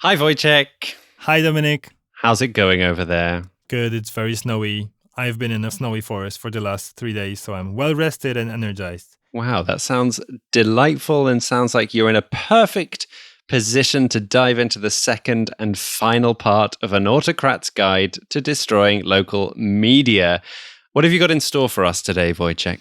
Hi, Wojciech. Hi, Dominic. How's it going over there? Good, it's very snowy. I've been in a snowy forest for the last 3 days, so I'm well rested and energized. Wow, that sounds delightful and sounds like you're in a perfect position to dive into the second and final part of an Autocrat's guide to destroying local media. What have you got in store for us today, Wojciech?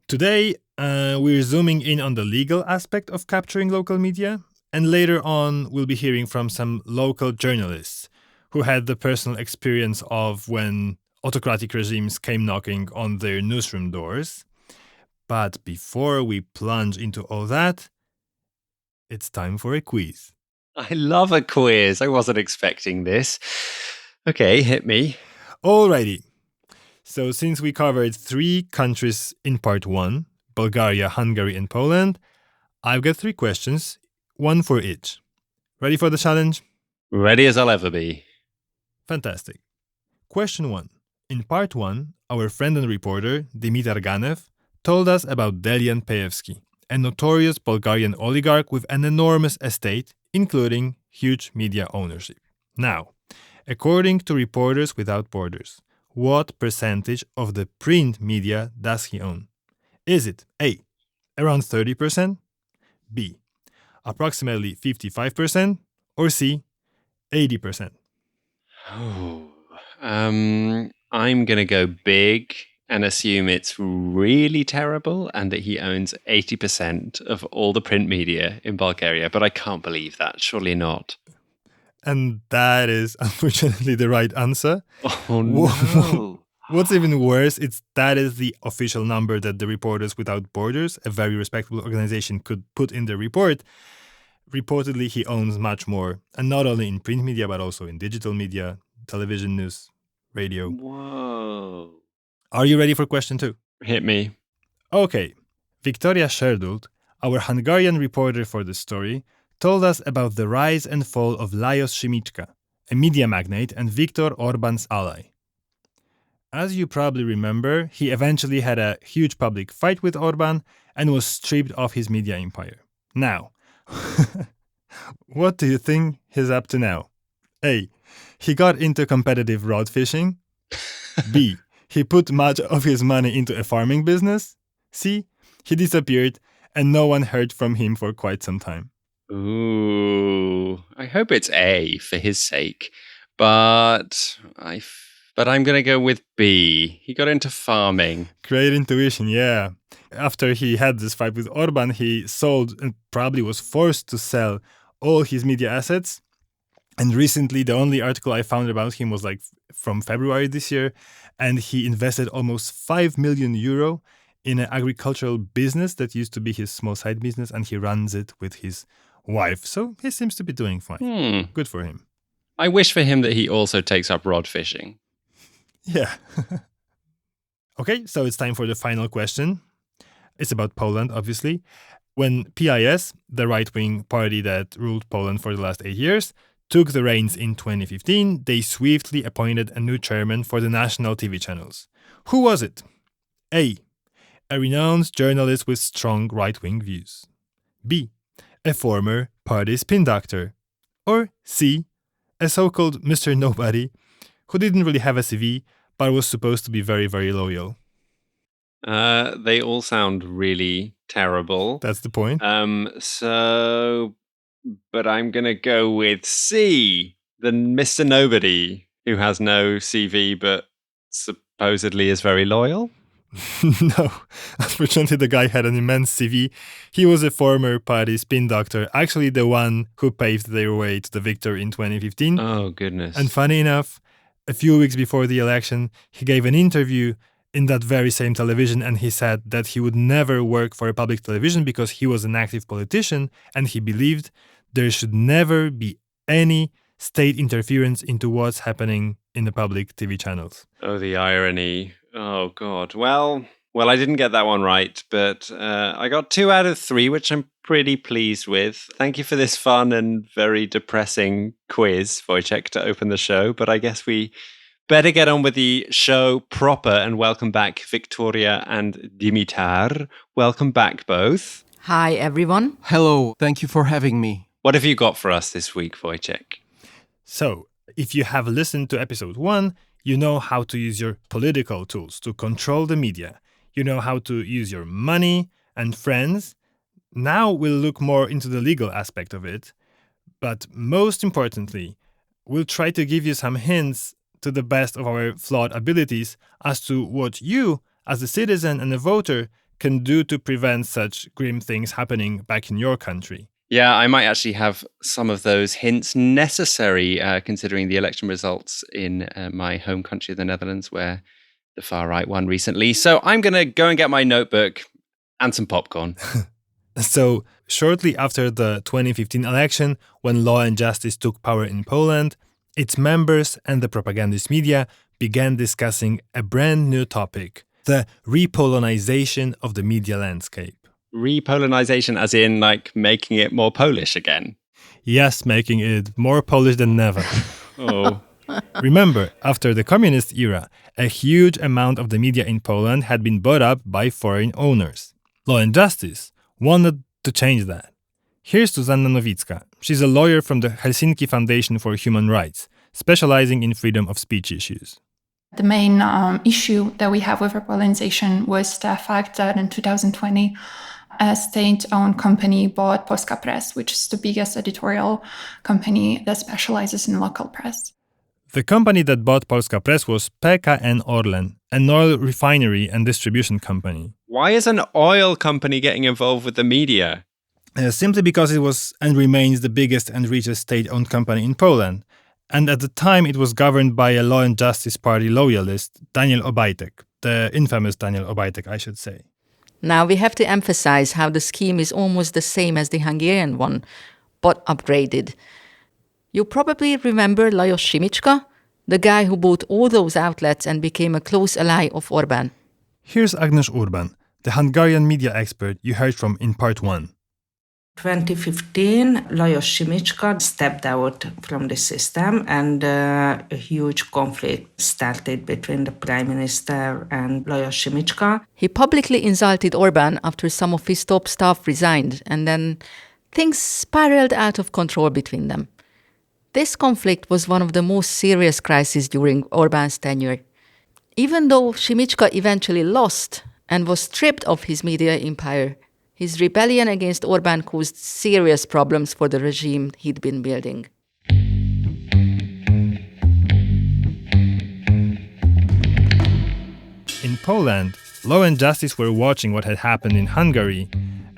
Today, we're zooming in on the legal aspect of capturing local media, and later on, we'll be hearing from some local journalists who had the personal experience of when autocratic regimes came knocking on their newsroom doors. But before we plunge into all that, it's time for a quiz. I love a quiz. I wasn't expecting this. Okay, hit me. Alrighty. So since we covered 3 countries in part 1, Bulgaria, Hungary, and Poland, I've got 3 questions, one for each. Ready for the challenge? Ready as I'll ever be. Fantastic. Question 1. In part 1, our friend and reporter, Dimitar Ganev, told us about Delian Peevski, a notorious Bulgarian oligarch with an enormous estate, including huge media ownership. Now, according to Reporters Without Borders, what percentage of the print media does he own? Is it A, around 30%, B, approximately 55%, or C, 80%? Oh, I'm going to go big and assume it's really terrible and that he owns 80% of all the print media in Bulgaria. But I can't believe that. Surely not. And that is unfortunately the right answer. Oh, no. What's even worse, that is the official number that the Reporters Without Borders, a very respectable organization, could put in the report. Reportedly, he owns much more, and not only in print media, but also in digital media, television, news, radio. Whoa. Are you ready for question 2? Hit me. Okay. Viktória Serdült, our Hungarian reporter for the story, told us about the rise and fall of Lajos Simiczka, a media magnate and Viktor Orbán's ally. As you probably remember, he eventually had a huge public fight with Orbán and was stripped of his media empire. Now, what do you think he's up to now? A. He got into competitive rod fishing. B. He put much of his money into a farming business. C. He disappeared and no one heard from him for quite some time. Ooh, I hope it's A for his sake. But I'm going to go with B. He got into farming. Great intuition, yeah. After he had this fight with Orbán, he sold and probably was forced to sell all his media assets. And recently, the only article I found about him was from February this year. And he invested almost 5 million euro in an agricultural business that used to be his small side business. And he runs it with his wife. So he seems to be doing fine. Good for him. I wish for him that he also takes up rod fishing. Yeah. Okay, so it's time for the final question. It's about Poland, obviously. When PIS, the right-wing party that ruled Poland for the last 8 years, took the reins in 2015, they swiftly appointed a new chairman for the national TV channels. Who was it? A. A renowned journalist with strong right-wing views. B. A former party spin doctor. Or C. A so-called Mr. Nobody who didn't really have a CV but was supposed to be very, very loyal. They all sound really terrible. That's the point. But I'm going to go with C, the Mr. Nobody, who has no CV but supposedly is very loyal. No, unfortunately the guy had an immense CV. He was a former party spin doctor, actually the one who paved their way to the victory in 2015. Oh, goodness. And funny enough, a few weeks before the election, he gave an interview in that very same television and he said that he would never work for a public television because he was an active politician and he believed there should never be any state interference into what's happening in the public TV channels. Oh, the irony. Oh, God. Well, I didn't get that one right, but I got 2 out of 3, which I'm pretty pleased with. Thank you for this fun and very depressing quiz, Wojciech, to open the show. But I guess we better get on with the show proper and welcome back Viktória and Dimitar. Welcome back, both. Hi, everyone. Hello, thank you for having me. What have you got for us this week, Wojciech? So, if you have listened to episode 1, you know how to use your political tools to control the media. You know how to use your money and friends. Now we'll look more into the legal aspect of it. But most importantly, we'll try to give you some hints to the best of our flawed abilities as to what you, as a citizen and a voter, can do to prevent such grim things happening back in your country. Yeah, I might actually have some of those hints necessary, considering the election results in my home country, the Netherlands, where the far right won recently. So I'm going to go and get my notebook and some popcorn. So, shortly after the 2015 election, when Law and Justice took power in Poland, its members and the propagandist media began discussing a brand new topic, the repolonization of the media landscape. Repolonization as in like making it more Polish again? Yes, making it more Polish than never. Oh. Remember, after the communist era, a huge amount of the media in Poland had been bought up by foreign owners. Law and Justice wanted to change that. Here's Zuzanna Nowicka. She's a lawyer from the Helsinki Foundation for Human Rights, specializing in freedom of speech issues. The main issue that we have with repolonization was the fact that in 2020, a state-owned company bought Polska Press, which is the biggest editorial company that specializes in local press. The company that bought Polska Press was PKN Orlen, an oil refinery and distribution company. Why is an oil company getting involved with the media? Simply because it was and remains the biggest and richest state-owned company in Poland. And at the time, it was governed by a Law and Justice Party loyalist, Daniel Obajtek, the infamous Daniel Obajtek, I should say. Now we have to emphasize how the scheme is almost the same as the Hungarian one, but upgraded. You probably remember Lajos Simicska, the guy who bought all those outlets and became a close ally of Orbán. Here's Agnes Urban, the Hungarian media expert you heard from in part 1. 2015, Lajos Simicska stepped out from the system and a huge conflict started between the Prime Minister and Lajos Simicska. He publicly insulted Orbán after some of his top staff resigned, and then things spiraled out of control between them. This conflict was one of the most serious crises during Orbán's tenure. Even though Simicska eventually lost and was stripped of his media empire, his rebellion against Orbán caused serious problems for the regime he'd been building. In Poland, Law and Justice were watching what had happened in Hungary,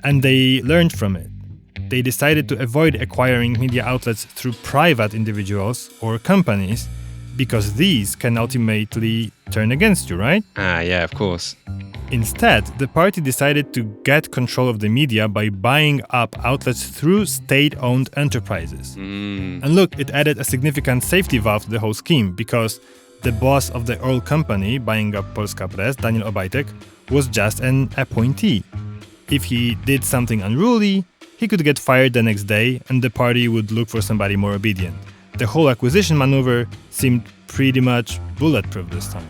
and they learned from it. They decided to avoid acquiring media outlets through private individuals or companies, because these can ultimately turn against you, right? Yeah, of course. Instead, the party decided to get control of the media by buying up outlets through state-owned enterprises. And look, it added a significant safety valve to the whole scheme, because the boss of the oil company buying up Polska Press, Daniel Obajtek, was just an appointee. If he did something unruly, he could get fired the next day and the party would look for somebody more obedient. The whole acquisition maneuver seemed pretty much bulletproof this time.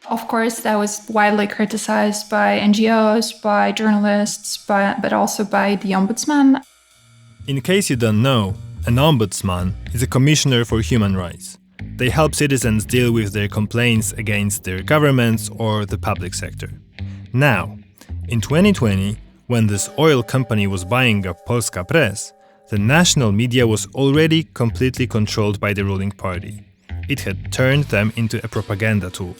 Of course, that was widely criticized by NGOs, by journalists, but also by the ombudsman. In case you don't know, an ombudsman is a commissioner for human rights. They help citizens deal with their complaints against their governments or the public sector. Now, in 2020, when this oil company was buying up Polska Press, the national media was already completely controlled by the ruling party. It had turned them into a propaganda tool.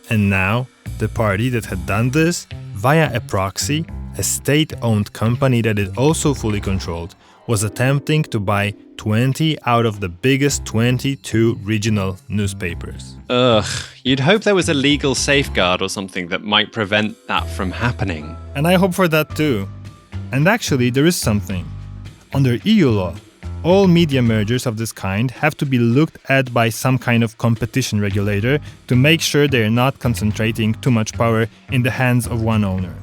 And now, the party that had done this, via a proxy, a state-owned company that it also fully controlled, was attempting to buy 20 out of the biggest 22 regional newspapers. Ugh, you'd hope there was a legal safeguard or something that might prevent that from happening. And I hope for that too. And actually, there is something. Under EU law, all media mergers of this kind have to be looked at by some kind of competition regulator to make sure they are not concentrating too much power in the hands of one owner.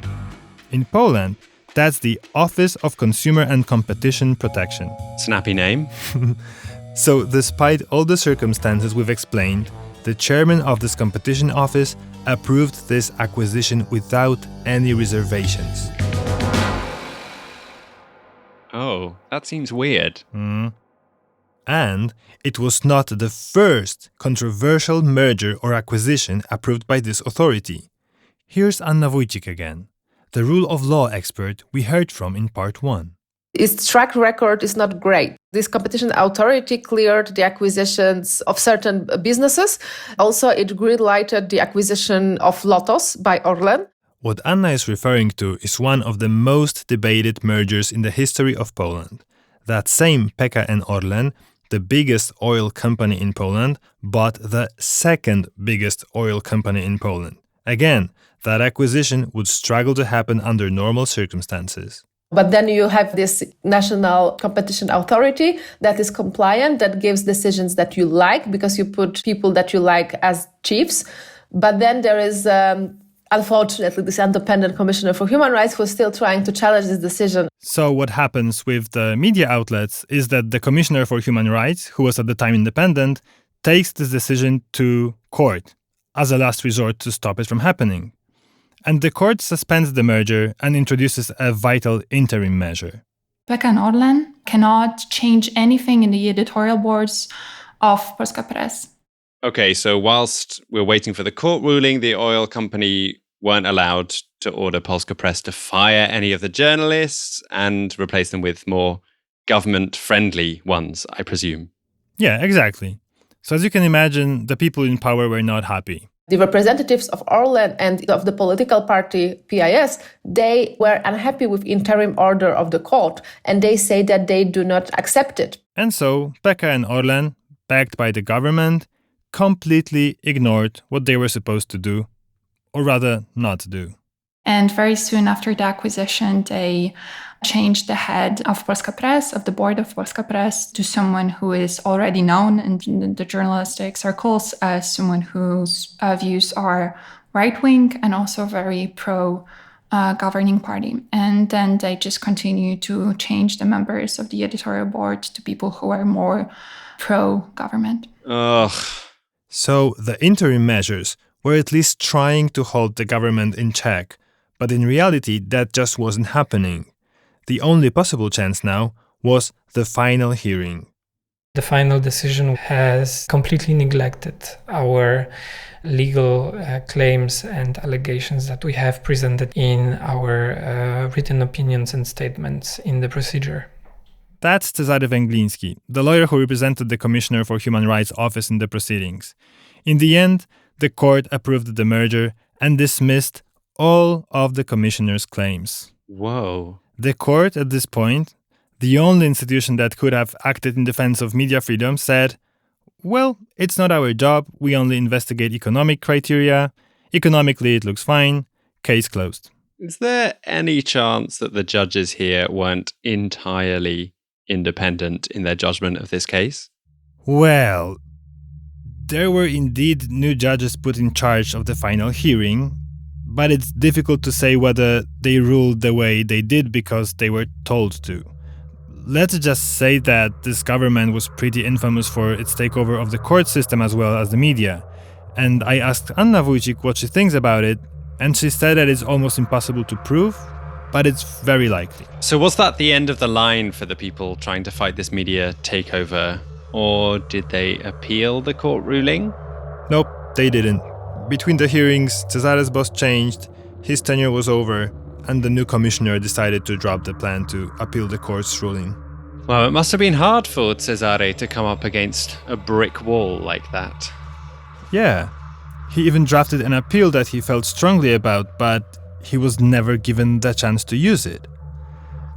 In Poland, that's the Office of Consumer and Competition Protection. Snappy name. So, despite all the circumstances we've explained, the chairman of this competition office approved this acquisition without any reservations. Oh, that seems weird. And it was not the first controversial merger or acquisition approved by this authority. Here's Anna Wojcik again, the rule of law expert we heard from in part 1. Its track record is not great. This competition authority cleared the acquisitions of certain businesses. Also, it green-lighted the acquisition of Lotos by Orlen. What Anna is referring to is one of the most debated mergers in the history of Poland. That same PKN and Orlen, the biggest oil company in Poland, bought the second biggest oil company in Poland. Again, that acquisition would struggle to happen under normal circumstances. But then you have this national competition authority that is compliant, that gives decisions that you like because you put people that you like as chiefs. But then there is, unfortunately, this independent commissioner for human rights who is still trying to challenge this decision. So what happens with the media outlets is that the commissioner for human rights, who was at the time independent, takes this decision to court as a last resort to stop it from happening. And the court suspends the merger and introduces a vital interim measure. PKN and Orlen cannot change anything in the editorial boards of Polska Press. Okay, so whilst we're waiting for the court ruling, the oil company weren't allowed to order Polska Press to fire any of the journalists and replace them with more government-friendly ones, I presume. Yeah, exactly. So as you can imagine, the people in power were not happy. The representatives of Orlen and of the political party PIS, they were unhappy with interim order of the court, and they say that they do not accept it. And so PKN and Orlen, backed by the government, completely ignored what they were supposed to do, or rather not do. And very soon after the acquisition, they changed the head of Polska Press, of the board of Polska Press, to someone who is already known in the journalistic circles as someone whose views are right-wing and also very pro-governing party. And then they just continue to change the members of the editorial board to people who are more pro-government. Ugh. So the interim measures were at least trying to hold the government in check, but in reality that just wasn't happening. The only possible chance now was the final hearing. The final decision has completely neglected our legal claims and allegations that we have presented in our written opinions and statements in the procedure. That's Cezary Węgliński, the lawyer who represented the Commissioner for Human Rights office in the proceedings. In the end, the court approved the merger and dismissed all of the commissioner's claims. Whoa. The court, at this point, the only institution that could have acted in defense of media freedom, said, well, it's not our job, we only investigate economic criteria. Economically, it looks fine. Case closed. Is there any chance that the judges here weren't entirely independent in their judgment of this case? Well, there were indeed new judges put in charge of the final hearing, but it's difficult to say whether they ruled the way they did because they were told to. Let's just say that this government was pretty infamous for its takeover of the court system as well as the media. And I asked Anna Wojcik what she thinks about it, and she said that it's almost impossible to prove, but it's very likely. So was that the end of the line for the people trying to fight this media takeover? Or did they appeal the court ruling? Nope, they didn't. Between the hearings, Cezary's boss changed, his tenure was over, and the new commissioner decided to drop the plan to appeal the court's ruling. Well, it must have been hard for Cezary to come up against a brick wall like that. Yeah, he even drafted an appeal that he felt strongly about, but he was never given the chance to use it.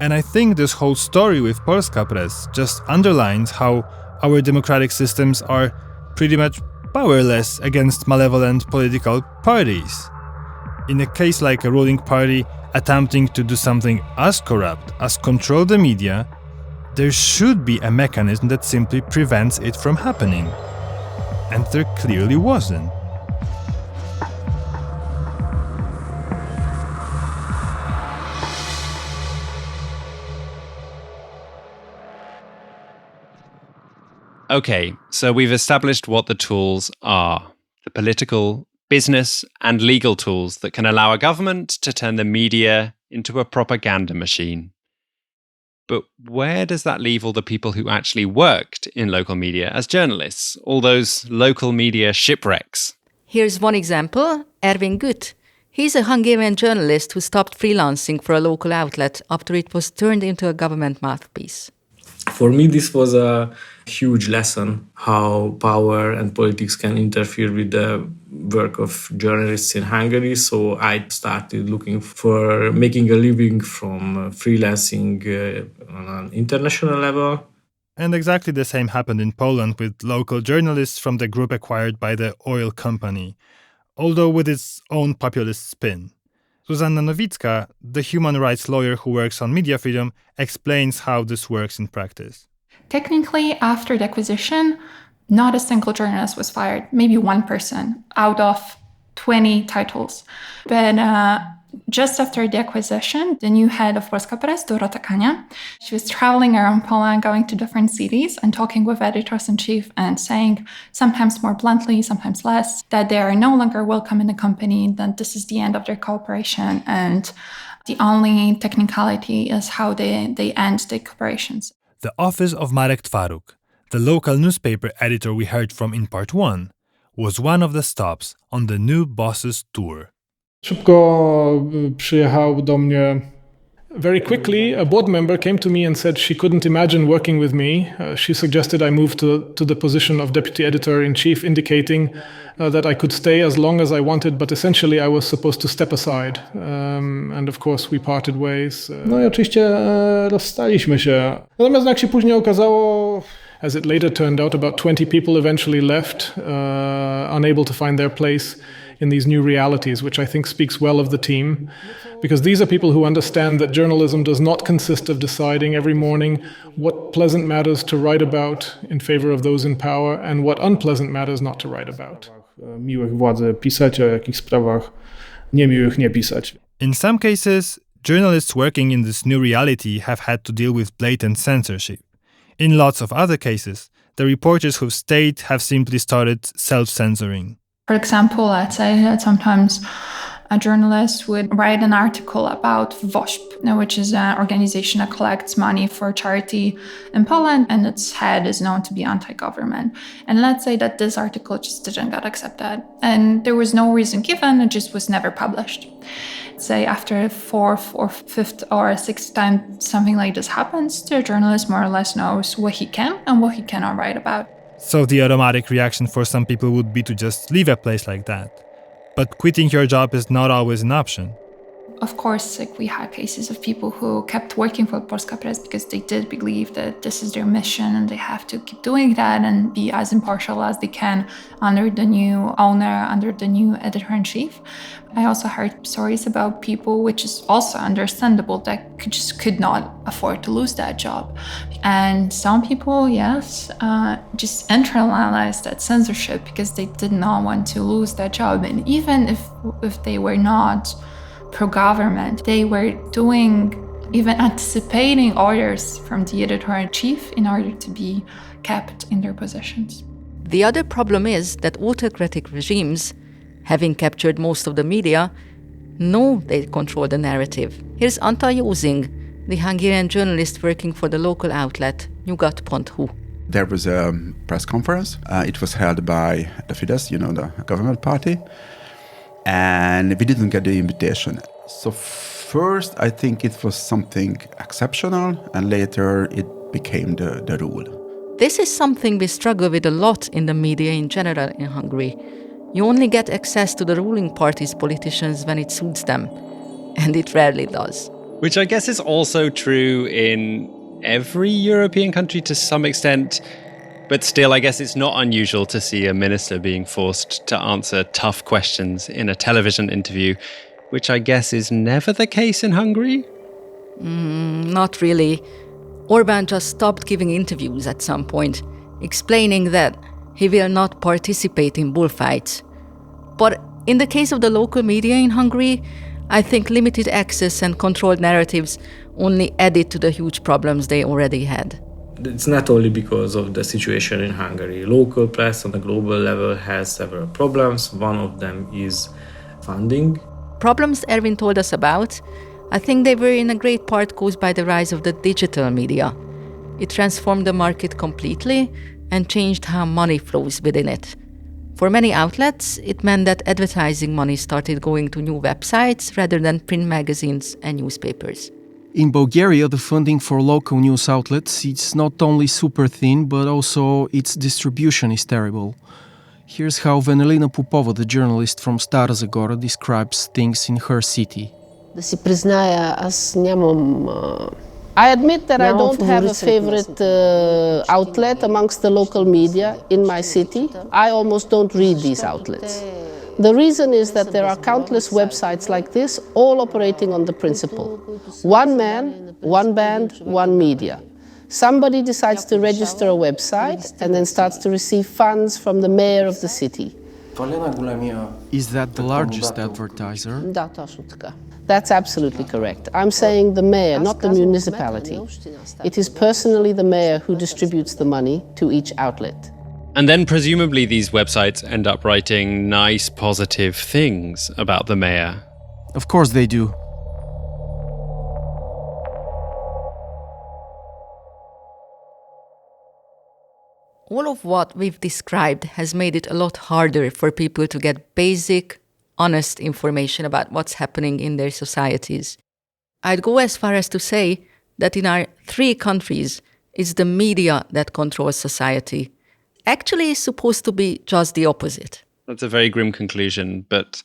And I think this whole story with Polska Press just underlines how our democratic systems are pretty much powerless against malevolent political parties. In a case like a ruling party attempting to do something as corrupt as control the media, there should be a mechanism that simply prevents it from happening. And there clearly wasn't. Okay, so we've established what the tools are. The political, business, and legal tools that can allow a government to turn the media into a propaganda machine. But where does that leave all the people who actually worked in local media as journalists, all those local media shipwrecks? Here's one example, Ervin Gütt. He's a Hungarian journalist who stopped freelancing for a local outlet after it was turned into a government mouthpiece. For me, this was a huge lesson how power and politics can interfere with the work of journalists in Hungary. So I started looking for making a living from freelancing on an international level. And exactly the same happened in Poland with local journalists from the group acquired by the oil company, although with its own populist spin. Zuzanna Nowicka, the human rights lawyer who works on media freedom, explains how this works in practice. Technically, after the acquisition, not a single journalist was fired, maybe one person out of 20 titles. But just after the acquisition, the new head of Polska Press, Dorota Kania, she was traveling around Poland, going to different cities and talking with editors-in-chief and saying, sometimes more bluntly, sometimes less, that they are no longer welcome in the company, that this is the end of their cooperation, and the only technicality is how they end the cooperations. The office of Marek Twaruk, the local newspaper editor we heard from in part 1, was one of the stops on the new boss's tour. Szybko przyjechał do mnie. Very quickly, a board member came to me and said she couldn't imagine working with me. She suggested I move to the position of deputy editor-in-chief, indicating that I could stay as long as I wanted, but essentially I was supposed to step aside. And of course we parted ways. No i oczywiście rozstaliśmy się. Natomiast jak się później okazało, as it later turned out, about 20 people eventually left, unable to find their place in these new realities, which I think speaks well of the team, because these are people who understand that journalism does not consist of deciding every morning what pleasant matters to write about in favor of those in power and what unpleasant matters not to write about. Miłych władzy pisać, a jakich sprawach niemiłych nie pisać. In some cases, journalists working in this new reality have had to deal with blatant censorship. In lots of other cases, the reporters who've stayed have simply started self-censoring. For example, let's say that sometimes a journalist would write an article about WOŚP, which is an organization that collects money for charity in Poland, and its head is known to be anti-government. And let's say that this article just didn't get accepted, and there was no reason given, it just was never published. Say after 4th or 5th or 6th time something like this happens, the journalist more or less knows what he can and what he cannot write about. So the automatic reaction for some people would be to just leave a place like that. But quitting your job is not always an option. Of course, we had cases of people who kept working for Polska Press because they did believe that this is their mission and they have to keep doing that and be as impartial as they can under the new owner, under the new editor-in-chief. I also heard stories about people, which is also understandable, that could not afford to lose that job. And some people, yes, just internalized that censorship because they did not want to lose that job. And even if they were not pro-government, they were even anticipating orders from the editor-in-chief in order to be kept in their positions. The other problem is that autocratic regimes, having captured most of the media, know they control the narrative. Here's Antal Józing, the Hungarian journalist working for the local outlet, Nyugat.hu. There was a press conference. It was held by the Fidesz, the government party. And we didn't get the invitation. So first, I think it was something exceptional, and later it became the rule. This is something we struggle with a lot in the media in general in Hungary. You only get access to the ruling party's politicians when it suits them, and it rarely does. Which I guess is also true in every European country to some extent. But still, I guess it's not unusual to see a minister being forced to answer tough questions in a television interview, which I guess is never the case in Hungary? Not really. Orbán just stopped giving interviews at some point, explaining that he will not participate in bullfights. But in the case of the local media in Hungary, I think limited access and controlled narratives only added to the huge problems they already had. It's not only because of the situation in Hungary. Local press on a global level has several problems. One of them is funding. Problems Ervin told us about I think they were in a great part caused by the rise of the digital media. It transformed the market completely and changed how money flows within it. For many outlets, it meant that advertising money started going to new websites rather than print magazines and newspapers. In Bulgaria, the funding for local news outlets is not only super thin, but also its distribution is terrible. Here's how Venelina Popova, the journalist from Stara Zagora, describes things in her city. I admit that I don't have a favorite outlet amongst the local media in my city. I almost don't read these outlets. The reason is that there are countless websites like this, all operating on the principle: one man, one band, one media. Somebody decides to register a website and then starts to receive funds from the mayor of the city. Is that the largest advertiser? That's absolutely correct. I'm saying the mayor, not the municipality. It is personally the mayor who distributes the money to each outlet. And then presumably these websites end up writing nice, positive things about the mayor. Of course they do. All of what we've described has made it a lot harder for people to get basic, honest information about what's happening in their societies. I'd go as far as to say that in our 3 countries, it's the media that controls society. Actually, it's supposed to be just the opposite. That's a very grim conclusion, but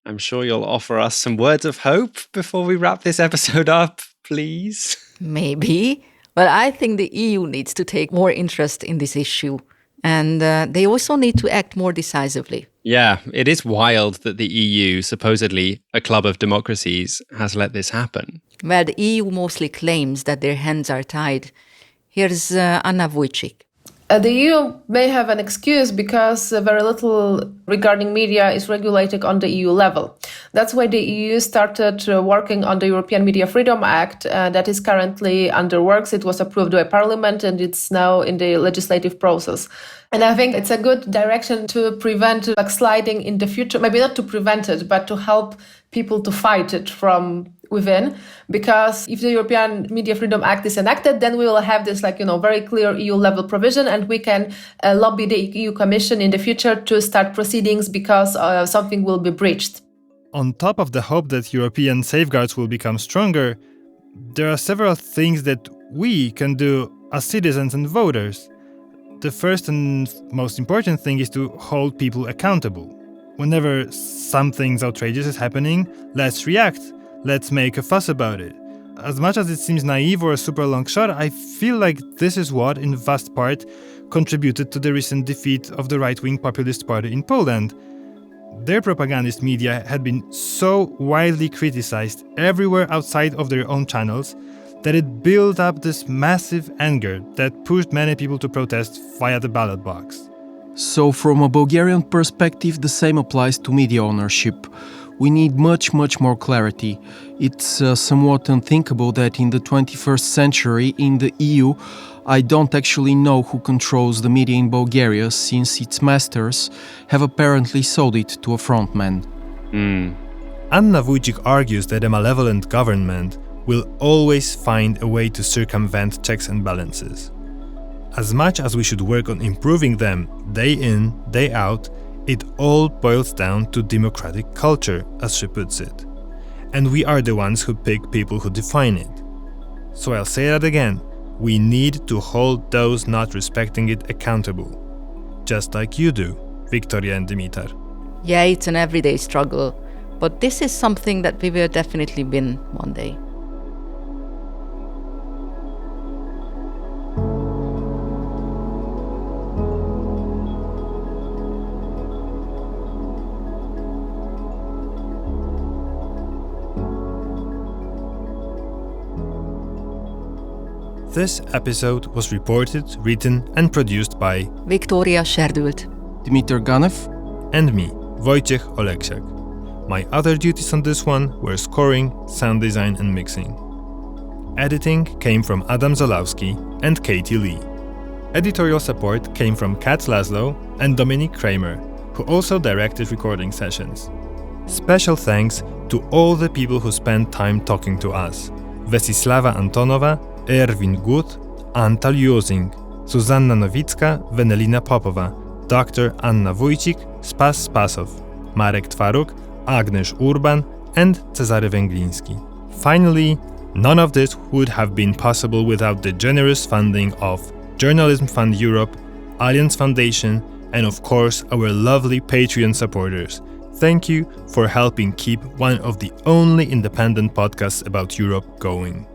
I'm sure you'll offer us some words of hope before we wrap this episode up, please. Maybe. Well, I think the EU needs to take more interest in this issue, and they also need to act more decisively. Yeah, it is wild that the EU, supposedly a club of democracies, has let this happen. Well, the EU mostly claims that their hands are tied. Here's Anna Wojciech. The EU may have an excuse because very little regarding media is regulated on the EU level. That's why the EU started working on the European Media Freedom Act that is currently under works. It was approved by Parliament and it's now in the legislative process. And I think it's a good direction to prevent backsliding in the future. Maybe not to prevent it, but to help people to fight it from within. Because if the European Media Freedom Act is enacted, then we will have this very clear EU level provision and we can lobby the EU Commission in the future to start proceedings because something will be breached. On top of the hope that European safeguards will become stronger, there are several things that we can do as citizens and voters. The first and most important thing is to hold people accountable. Whenever something outrageous is happening, let's react. Let's make a fuss about it. As much as it seems naive or a super long shot, I feel like this is what, in vast part, contributed to the recent defeat of the right-wing populist party in Poland. Their propagandist media had been so widely criticized everywhere outside of their own channels that it built up this massive anger that pushed many people to protest via the ballot box. So from a Bulgarian perspective, the same applies to media ownership. We need much more clarity. It's somewhat unthinkable that in the 21st century in the EU, I don't actually know who controls the media in Bulgaria, since its masters have apparently sold it to a frontman. Anna Wojciech argues that a malevolent government will always find a way to circumvent checks and balances. As much as we should work on improving them day in, day out, it all boils down to democratic culture, as she puts it. And we are the ones who pick people who define it. So I'll say that again. We need to hold those not respecting it accountable. Just like you do, Viktória and Dimitar. Yeah, it's an everyday struggle, but this is something that we will definitely win one day. This episode was reported, written and produced by Viktória Serdült, Dimitar Ganev, and me, Wojciech Oleksiak. My other duties on this one were scoring, sound design and mixing. Editing came from Adam Zulawski and Katy Lee. Editorial support came from Katz Laszlo and Dominic Kraemer, who also directed recording sessions. Special thanks to all the people who spent time talking to us. Wesisława Antonowa, Erwin Gut, Antal Josing, Zuzanna Nowicka, Wenelina Popowa, Dr. Anna Wójcik, Spas Spasow, Marek Twaruk, Agnes Urban, and Cezary Węgliński. Finally, none of this would have been possible without the generous funding of Journalism Fund Europe, Allianz Foundation, and of course our lovely Patreon supporters. Thank you for helping keep one of the only independent podcasts about Europe going.